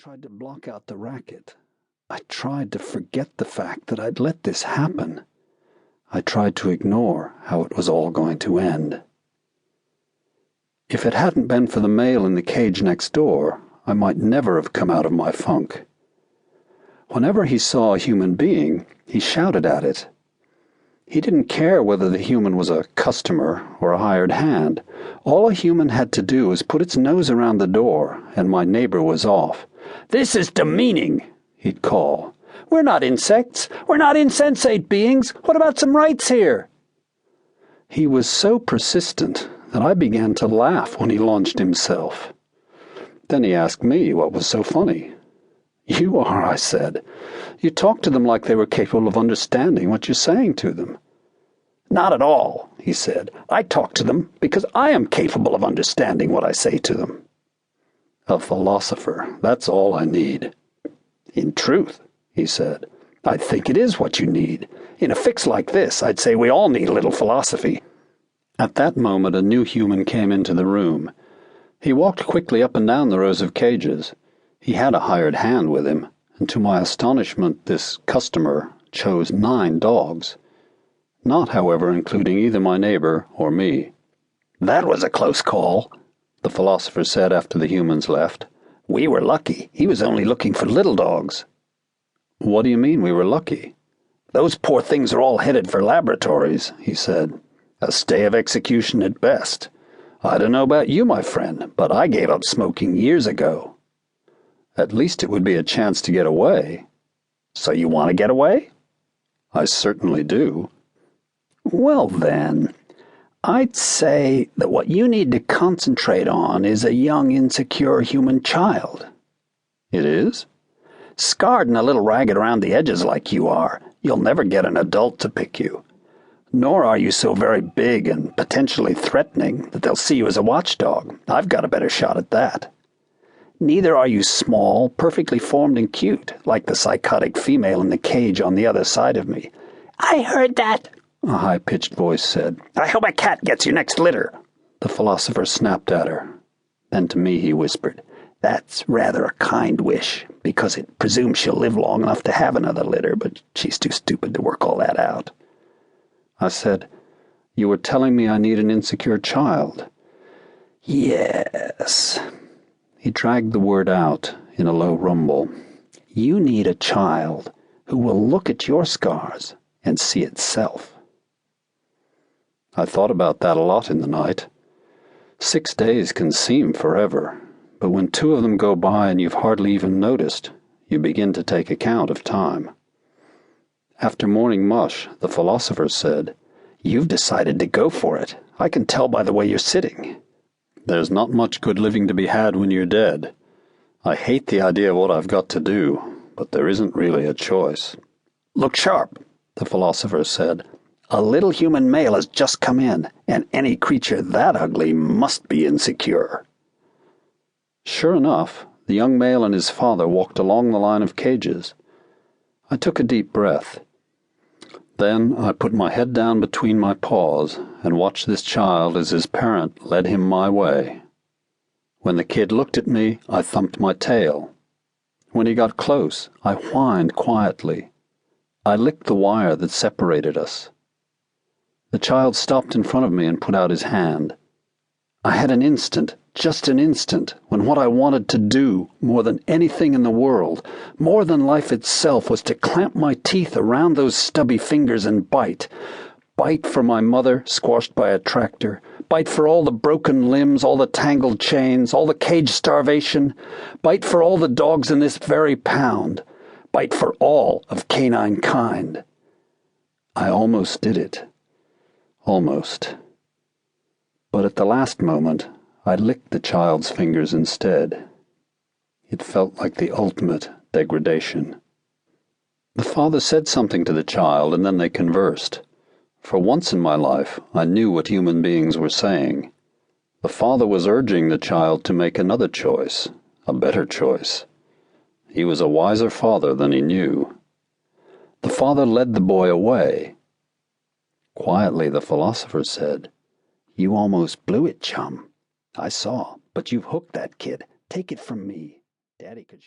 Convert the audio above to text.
tried to block out the racket. I tried to forget the fact that I'd let this happen. I tried to ignore how it was all going to end. If it hadn't been for the male in the cage next door, I might never have come out of my funk. Whenever he saw a human being, he shouted at it. He didn't care whether the human was a customer or a hired hand. All a human had to do was put its nose around the door, and my neighbor was off. "This is demeaning," he'd call. "We're not insects. We're not insensate beings. What about some rights here?" He was so persistent that I began to laugh when he launched himself. Then he asked me what was so funny. "You are," I said. "You talk to them like they were capable of understanding what you're saying to them." "Not at all," he said. "I talk to them because I am capable of understanding what I say to them." A philosopher, that's all I need. "In truth," he said, "I think it is what you need. In a fix like this, I'd say we all need a little philosophy." At that moment, a new human came into the room. He walked quickly up and down the rows of cages. He had a hired hand with him, and to my astonishment, this customer chose 9 dogs. Not, however, including either my neighbor or me. "That was a close call," the philosopher said after the humans left. "We were lucky. He was only looking for little dogs." "What do you mean we were lucky?" "Those poor things are all headed for laboratories," he said. "A stay of execution at best. I don't know about you, my friend, but I gave up smoking years ago." "At least it would be a chance to get away." "So you want to get away?" "I certainly do." "Well then, I'd say that what you need to concentrate on is a young, insecure human child." "It is?" "Scarred and a little ragged around the edges like you are, you'll never get an adult to pick you. Nor are you so very big and potentially threatening that they'll see you as a watchdog. I've got a better shot at that. Neither are you small, perfectly formed and cute, like the psychotic female in the cage on the other side of me." "I heard that," a high-pitched voice said. "I hope a cat gets your next litter." The philosopher snapped at her. Then to me he whispered, "That's rather a kind wish, because it presumes she'll live long enough to have another litter, but she's too stupid to work all that out." I said, "You were telling me I need an insecure child." "Yes." He dragged the word out in a low rumble. "You need a child who will look at your scars and see itself." I thought about that a lot in the night. 6 days can seem forever, but when 2 of them go by and you've hardly even noticed, you begin to take account of time. After morning mush, the philosopher said, "You've decided to go for it. I can tell by the way you're sitting." "There's not much good living to be had when you're dead. I hate the idea of what I've got to do, but there isn't really a choice." "Look sharp," the philosopher said. "A little human male has just come in, and any creature that ugly must be insecure." Sure enough, the young male and his father walked along the line of cages. I took a deep breath. Then I put my head down between my paws and watched this child as his parent led him my way. When the kid looked at me, I thumped my tail. When he got close, I whined quietly. I licked the wire that separated us. The child stopped in front of me and put out his hand. I had an instant, just an instant, when what I wanted to do, more than anything in the world, more than life itself, was to clamp my teeth around those stubby fingers and bite. Bite for my mother, squashed by a tractor. Bite for all the broken limbs, all the tangled chains, all the cage starvation. Bite for all the dogs in this very pound. Bite for all of canine kind. I almost did it. Almost. But at the last moment, I licked the child's fingers instead. It felt like the ultimate degradation. The father said something to the child, and then they conversed. For once in my life, I knew what human beings were saying. The father was urging the child to make another choice, a better choice. He was a wiser father than he knew. The father led the boy away. Quietly, the philosopher said, "You almost blew it, chum. I saw, but you've hooked that kid. Take it from me. Daddy could